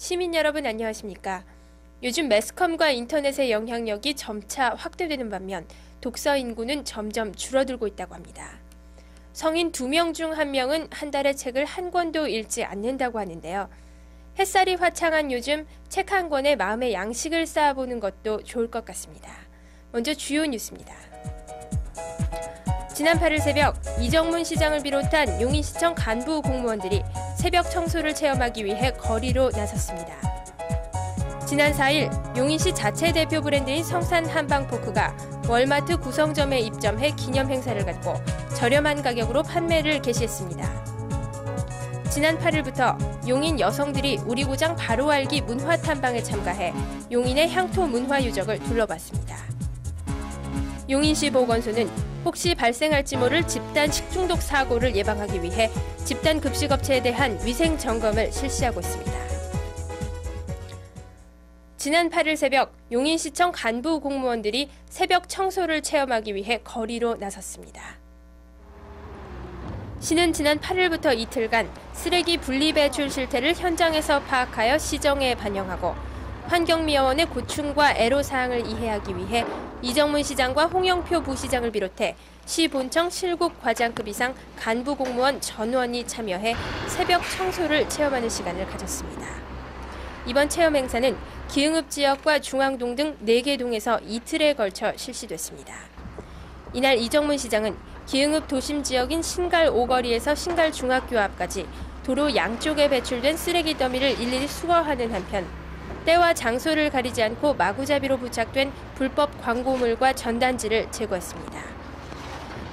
시민 여러분 안녕하십니까? 요즘 매스컴과 인터넷의 영향력이 점차 확대되는 반면 독서 인구는 점점 줄어들고 있다고 합니다. 성인 2명 중 1명은 한 달에 책을 한 권도 읽지 않는다고 하는데요. 햇살이 화창한 요즘 책 한 권에 마음의 양식을 쌓아보는 것도 좋을 것 같습니다. 먼저 주요 뉴스입니다. 지난 8일 새벽 이정문 시장을 비롯한 용인시청 간부 공무원들이 새벽 청소를 체험하기 위해 거리로 나섰습니다. 지난 4일 용인시 자체 대표 브랜드인 성산 한방포크가 월마트 구성점에 입점해 기념 행사를 갖고 저렴한 가격으로 판매를 개시했습니다. 지난 8일부터 용인 여성들이 우리 고장 바로 알기 문화 탐방에 참가해 용인의 향토 문화 유적을 둘러봤습니다. 용인시 보건소는 혹시 발생할지 모를 집단 식중독 사고를 예방하기 위해 집단 급식업체에 대한 위생 점검을 실시하고 있습니다. 지난 8일 새벽 용인시청 간부 공무원들이 새벽 청소를 체험하기 위해 거리로 나섰습니다. 시는 지난 8일부터 이틀간 쓰레기 분리배출 실태를 현장에서 파악하여 시정에 반영하고 환경미화원의 고충과 애로사항을 이해하기 위해 이정문 시장과 홍영표 부시장을 비롯해 시 본청 실국 과장급 이상 간부 공무원 전원이 참여해 새벽 청소를 체험하는 시간을 가졌습니다. 이번 체험 행사는 기흥읍 지역과 중앙동 등 4개 동에서 이틀에 걸쳐 실시됐습니다. 이날 이정문 시장은 기흥읍 도심 지역인 신갈 5거리에서 신갈 중학교 앞까지 도로 양쪽에 배출된 쓰레기 더미를 일일이 수거하는 한편 때와 장소를 가리지 않고 마구잡이로 부착된 불법 광고물과 전단지를 제거했습니다.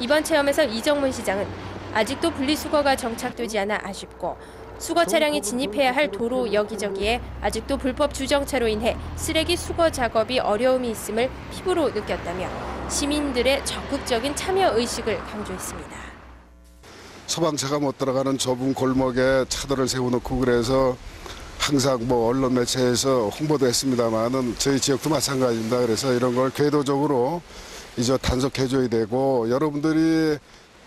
이번 체험에서 이정문 시장은 아직도 분리수거가 정착되지 않아 아쉽고 수거 차량이 진입해야 할 도로 여기저기에 아직도 불법 주정차로 인해 쓰레기 수거 작업이 어려움이 있음을 피부로 느꼈다며 시민들의 적극적인 참여 의식을 강조했습니다. 소방차가 못 들어가는 좁은 골목에 차도를 세워놓고 그래서 항상 언론 매체에서 홍보도 했습니다만은 저희 지역도 마찬가지입니다. 그래서 이런 걸 궤도적으로 이제 단속해줘야 되고 여러분들이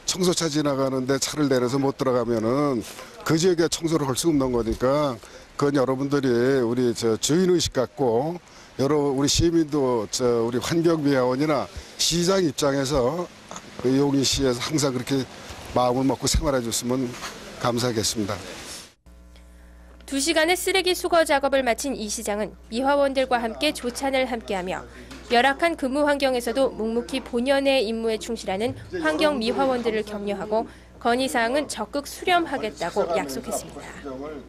청소차 지나가는데 차를 내려서 못 들어가면은 그 지역에 청소를 할 수 없는 거니까 그건 여러분들이 우리 주인의식 갖고 우리 시민도 우리 환경미화원이나 시장 입장에서 용인시에서 항상 그렇게 마음을 먹고 생활해 줬으면 감사하겠습니다. 2시간의 쓰레기 수거 작업을 마친 이 시장은 미화원들과 함께 조찬을 함께하며 열악한 근무 환경에서도 묵묵히 본연의 임무에 충실하는 환경 미화원들을 격려하고 건의사항은 적극 수렴하겠다고 약속했습니다.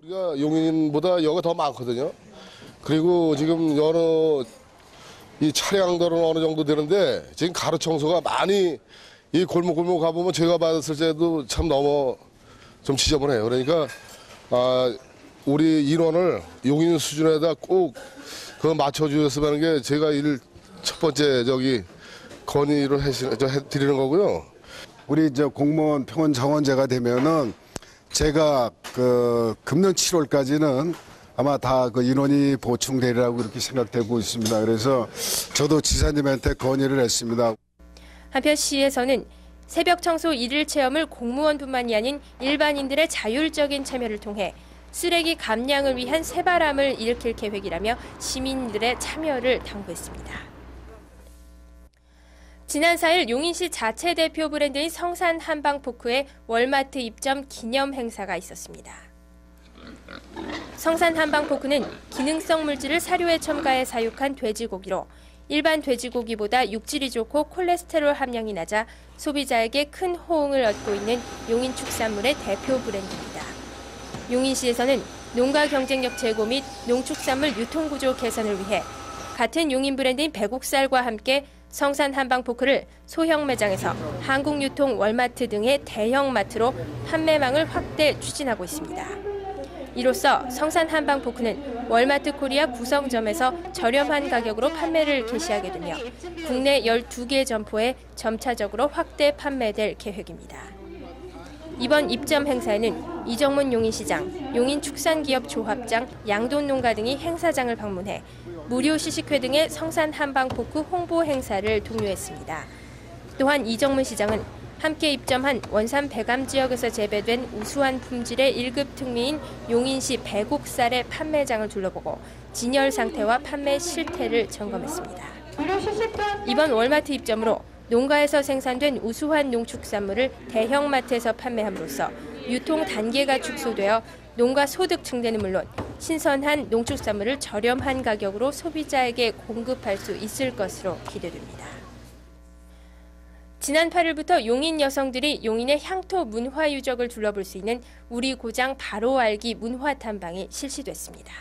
우리가 용인보다 여가 더 많거든요. 그리고 지금 여러 이 차량들은 어느 정도 되는데 지금 가로 청소가 많이 이 골목골목 가보면 제가 봤을 때도 참 너무 좀 지저분해요. 그러니까 우리 인원을 용인 수준에다 꼭 그거 맞춰주셨으면 하는 게 제가 첫 번째 건의를 해드리는 거고요. 우리 공무원 평원 정원제가 되면은 제가 금년 7월까지는 아마 다 인원이 보충되리라고 그렇게 생각되고 있습니다. 그래서 저도 지사님한테 건의를 했습니다. 한편 시에서는 새벽 청소 1일 체험을 공무원뿐만이 아닌 일반인들의 자율적인 참여를 통해 쓰레기 감량을 위한 새바람을 일으킬 계획이라며 시민들의 참여를 당부했습니다. 지난 4일 용인시 자체 대표 브랜드인 성산 한방포크의 월마트 입점 기념 행사가 있었습니다. 성산 한방포크는 기능성 물질을 사료에 첨가해 사육한 돼지고기로 일반 돼지고기보다 육질이 좋고 콜레스테롤 함량이 낮아 소비자에게 큰 호응을 얻고 있는 용인 축산물의 대표 브랜드입니다. 용인시에서는 농가 경쟁력 제고 및 농축산물 유통구조 개선을 위해 같은 용인 브랜드인 배국쌀과 함께 성산 한방포크를 소형 매장에서 한국유통 월마트 등의 대형 마트로 판매망을 확대 추진하고 있습니다. 이로써 성산 한방포크는 월마트 코리아 구성점에서 저렴한 가격으로 판매를 개시하게 되며 국내 12개 점포에 점차적으로 확대 판매될 계획입니다. 이번 입점 행사에는 이정문 용인시장, 용인축산기업조합장, 양돈농가 등이 행사장을 방문해 무료 시식회 등의 성산 한방포크 홍보 행사를 독려했습니다. 또한 이정문 시장은 함께 입점한 원산 배감 지역에서 재배된 우수한 품질의 1급 특미인 용인시 배곡쌀의 판매장을 둘러보고 진열 상태와 판매 실태를 점검했습니다. 이번 월마트 입점으로 농가에서 생산된 우수한 농축산물을 대형마트에서 판매함으로써 유통 단계가 축소되어 농가 소득 증대는 물론 신선한 농축산물을 저렴한 가격으로 소비자에게 공급할 수 있을 것으로 기대됩니다. 지난 8일부터 용인 여성들이 용인의 향토 문화 유적을 둘러볼 수 있는 우리 고장 바로 알기 문화 탐방이 실시됐습니다.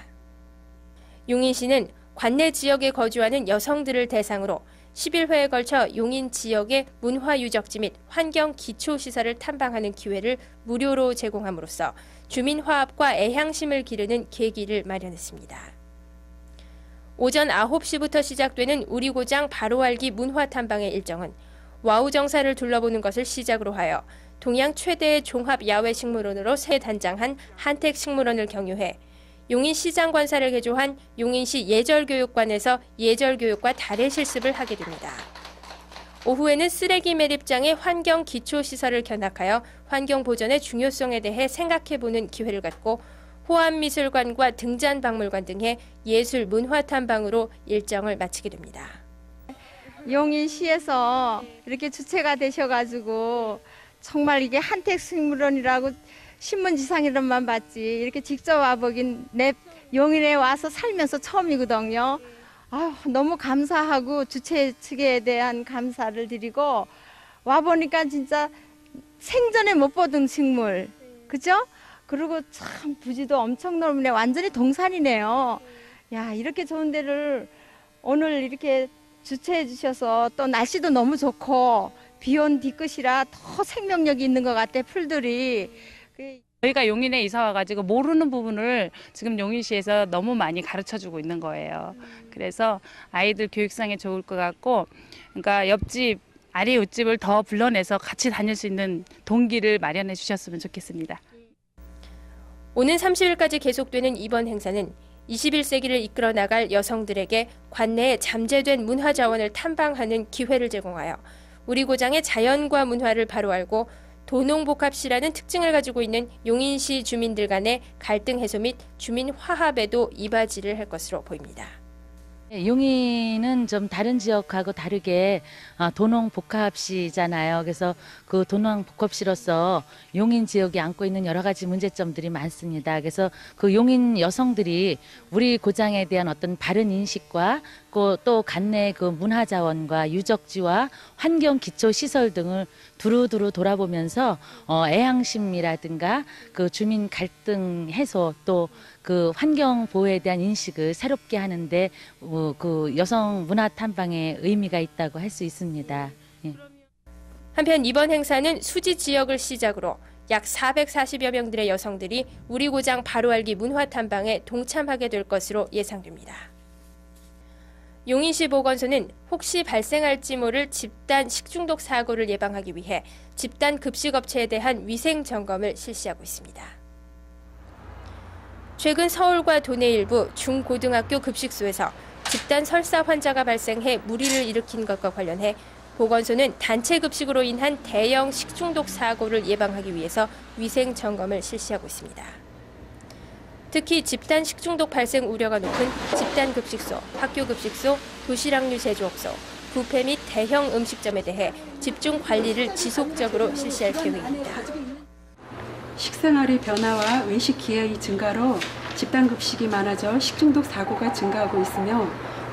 용인시는 관내 지역에 거주하는 여성들을 대상으로 11회에 걸쳐 용인 지역의 문화 유적지 및 환경 기초 시설을 탐방하는 기회를 무료로 제공함으로써 주민 화합과 애향심을 기르는 계기를 마련했습니다. 오전 9시부터 시작되는 우리 고장 바로 알기 문화 탐방의 일정은 와우 정사를 둘러보는 것을 시작으로 하여 동양 최대의 종합 야외 식물원으로 새 단장한 한택 식물원을 경유해 용인시장 관사를 개조한 용인시 예절교육관에서 예절교육과 달의 실습을 하게 됩니다. 오후에는 쓰레기 매립장의 환경 기초시설을 견학하여 환경 보전의 중요성에 대해 생각해보는 기회를 갖고 호암미술관과 등잔박물관 등의 예술 문화 탐방으로 일정을 마치게 됩니다. 용인시에서 이렇게 주체가 되셔가지고 정말 이게 한택 식물원이라고 신문지상에만 봤지 이렇게 직접 와보긴 내 용인에 와서 살면서 처음이거든요. 아유, 너무 감사하고 주최 측에 대한 감사를 드리고 와보니까 진짜 생전에 못 보던 식물, 그죠? 그리고 참 부지도 엄청 넓네. 완전히 동산이네요. 야, 이렇게 좋은 데를 오늘 이렇게 주최해 주셔서 또 날씨도 너무 좋고 비온 뒤끝이라 더 생명력이 있는 것 같아, 풀들이. 저희가 용인에 이사 와가지고 모르는 부분을 지금 용인시에서 너무 많이 가르쳐주고 있는 거예요. 그래서 아이들 교육상에 좋을 것 같고, 그러니까 옆집, 아래 옆집을 더 불러내서 같이 다닐 수 있는 동기를 마련해 주셨으면 좋겠습니다. 오는 30일까지 계속되는 이번 행사는 21세기를 이끌어 나갈 여성들에게 관내에 잠재된 문화 자원을 탐방하는 기회를 제공하여 우리 고장의 자연과 문화를 바로 알고 도농복합시라는 특징을 가지고 있는 용인시 주민들 간의 갈등 해소 및 주민 화합에도 이바지를 할 것으로 보입니다. 용인은 좀 다른 지역하고 다르게 도농복합시잖아요. 그래서 그 도농복합시로서 용인 지역이 안고 있는 여러 가지 문제점들이 많습니다. 그래서 그 용인 여성들이 우리 고장에 대한 어떤 바른 인식과 또 관내 그 문화자원과 유적지와 환경 기초 시설 등을 두루두루 돌아보면서 애향심이라든가 그 주민 갈등 해소 또 그 환경 보호에 대한 인식을 새롭게 하는데 그 여성 문화 탐방의 의미가 있다고 할 수 있습니다. 예. 한편 이번 행사는 수지 지역을 시작으로 약 440여 명들의 여성들이 우리 고장 바로 알기 문화 탐방에 동참하게 될 것으로 예상됩니다. 용인시 보건소는 혹시 발생할지 모를 집단 식중독 사고를 예방하기 위해 집단 급식업체에 대한 위생 점검을 실시하고 있습니다. 최근 서울과 도내 일부 중고등학교 급식소에서 집단 설사 환자가 발생해 무리를 일으킨 것과 관련해 보건소는 단체 급식으로 인한 대형 식중독 사고를 예방하기 위해서 위생 점검을 실시하고 있습니다. 특히 집단 식중독 발생 우려가 높은 집단 급식소, 학교 급식소, 도시락류 제조업소, 뷔페 및 대형 음식점에 대해 집중 관리를 지속적으로 실시할 계획입니다. 식생활의 변화와 외식 기회의 증가로 집단급식이 많아져 식중독 사고가 증가하고 있으며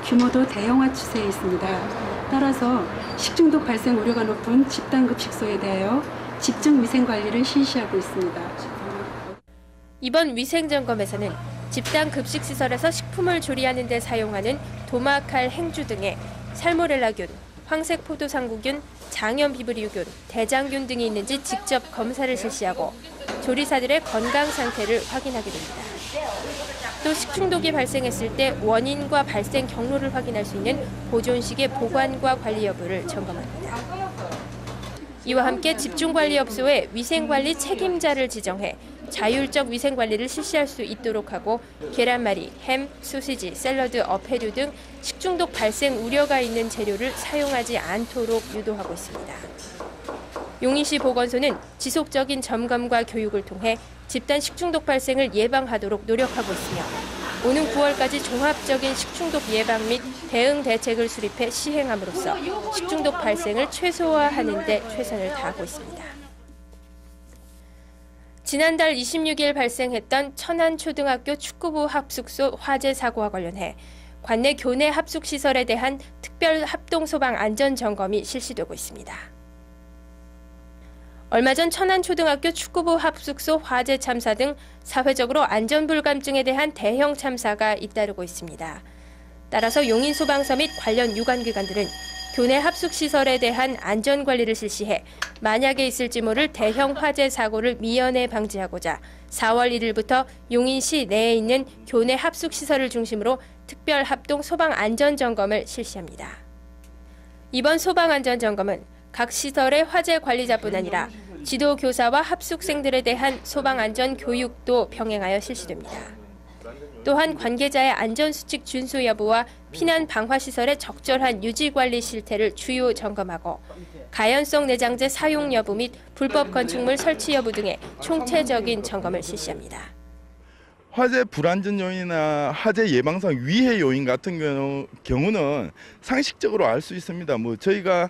규모도 대형화 추세에 있습니다. 따라서 식중독 발생 우려가 높은 집단급식소에 대하여 집중 위생관리를 실시하고 있습니다. 이번 위생점검에서는 집단 급식시설에서 식품을 조리하는 데 사용하는 도마칼 행주 등의 살모렐라균, 황색포도상구균, 장염비브리오균, 대장균 등이 있는지 직접 검사를 실시하고 조리사들의 건강 상태를 확인하게 됩니다. 또 식중독이 발생했을 때 원인과 발생 경로를 확인할 수 있는 보존식의 보관과 관리 여부를 점검합니다. 이와 함께 집중관리업소에 위생관리 책임자를 지정해 자율적 위생관리를 실시할 수 있도록 하고 계란말이, 햄, 소시지, 샐러드, 어패류 등 식중독 발생 우려가 있는 재료를 사용하지 않도록 유도하고 있습니다. 용인시 보건소는 지속적인 점검과 교육을 통해 집단 식중독 발생을 예방하도록 노력하고 있으며 오는 9월까지 종합적인 식중독 예방 및 대응 대책을 수립해 시행함으로써 식중독 발생을 최소화하는 데 최선을 다하고 있습니다. 지난달 26일 발생했던 천안초등학교 축구부 합숙소 화재 사고와 관련해 관내 교내 합숙시설에 대한 특별 합동소방 안전점검이 실시되고 있습니다. 얼마 전 천안초등학교 축구부 합숙소 화재 참사 등 사회적으로 안전불감증에 대한 대형 참사가 잇따르고 있습니다. 따라서 용인소방서 및 관련 유관기관들은 교내 합숙시설에 대한 안전관리를 실시해 만약에 있을지 모를 대형 화재 사고를 미연에 방지하고자 4월 1일부터 용인시 내에 있는 교내 합숙시설을 중심으로 특별 합동 소방 안전점검을 실시합니다. 이번 소방 안전점검은 각 시설의 화재 관리자뿐 아니라 지도 교사와 합숙생들에 대한 소방 안전 교육도 병행하여 실시됩니다. 또한 관계자의 안전수칙 준수 여부와 피난 방화시설의 적절한 유지관리 실태를 주요 점검하고 가연성 내장재 사용 여부 및 불법 건축물 설치 여부 등의 총체적인 점검을 실시합니다. 화재 불안전 요인이나 화재 예방상 위해 요인 같은 경우는 상식적으로 알 수 있습니다. 저희가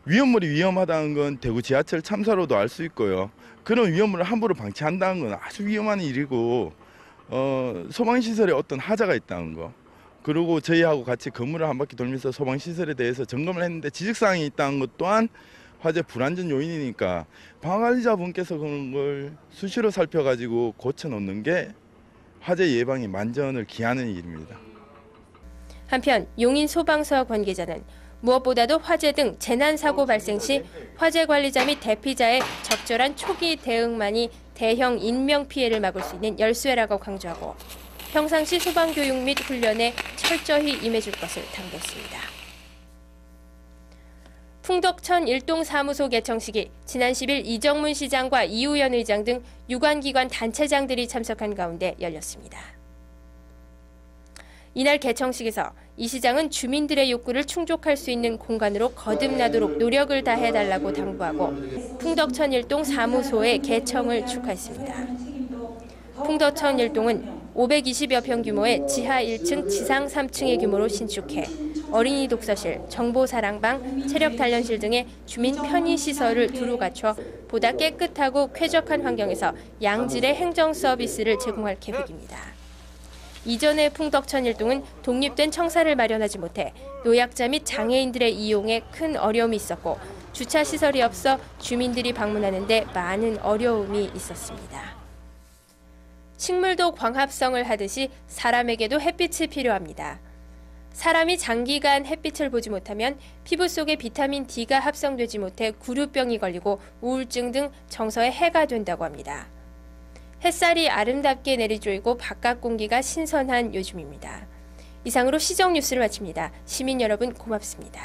위험물이 위험하다는 건 대구 지하철 참사로도 알 수 있고요. 그런 위험물을 함부로 방치한다는 건 아주 위험한 일이고 소방시설에 어떤 하자가 있다는 거, 그리고 저희하고 같이 건물을 한 바퀴 돌면서 소방시설에 대해서 점검을 했는데 지적사항이 있다는 것 또한 화재 불안전 요인이니까 방화관리자분께서 그런 걸 수시로 살펴가지고 고쳐놓는 게 화재 예방에 만전을 기하는 일입니다. 한편 용인소방서 관계자는 무엇보다도 화재 등 재난사고 발생 시 화재 관리자 및 대피자의 적절한 초기 대응만이 대형 인명피해를 막을 수 있는 열쇠라고 강조하고 평상시 소방교육 및 훈련에 철저히 임해줄 것을 당부했습니다. 풍덕천 일동 사무소 개청식이 지난 10일 이정문 시장과 이우연 의장 등 유관기관 단체장들이 참석한 가운데 열렸습니다. 이날 개청식에서 이 시장은 주민들의 욕구를 충족할 수 있는 공간으로 거듭나도록 노력을 다해달라고 당부하고 풍덕천 일동 사무소의 개청을 축하했습니다. 풍덕천 일동은 520여 평 규모의 지하 1층, 지상 3층의 규모로 신축해 어린이 독서실, 정보사랑방, 체력단련실 등의 주민 편의시설을 두루 갖춰 보다 깨끗하고 쾌적한 환경에서 양질의 행정 서비스를 제공할 계획입니다. 이전에 풍덕천 일동은 독립된 청사를 마련하지 못해 노약자 및 장애인들의 이용에 큰 어려움이 있었고 주차시설이 없어 주민들이 방문하는 데 많은 어려움이 있었습니다. 식물도 광합성을 하듯이 사람에게도 햇빛이 필요합니다. 사람이 장기간 햇빛을 보지 못하면 피부 속에 비타민 D가 합성되지 못해 구루병이 걸리고 우울증 등 정서에 해가 된다고 합니다. 햇살이 아름답게 내리쬐고 바깥 공기가 신선한 요즘입니다. 이상으로 시정 뉴스를 마칩니다. 시민 여러분 고맙습니다.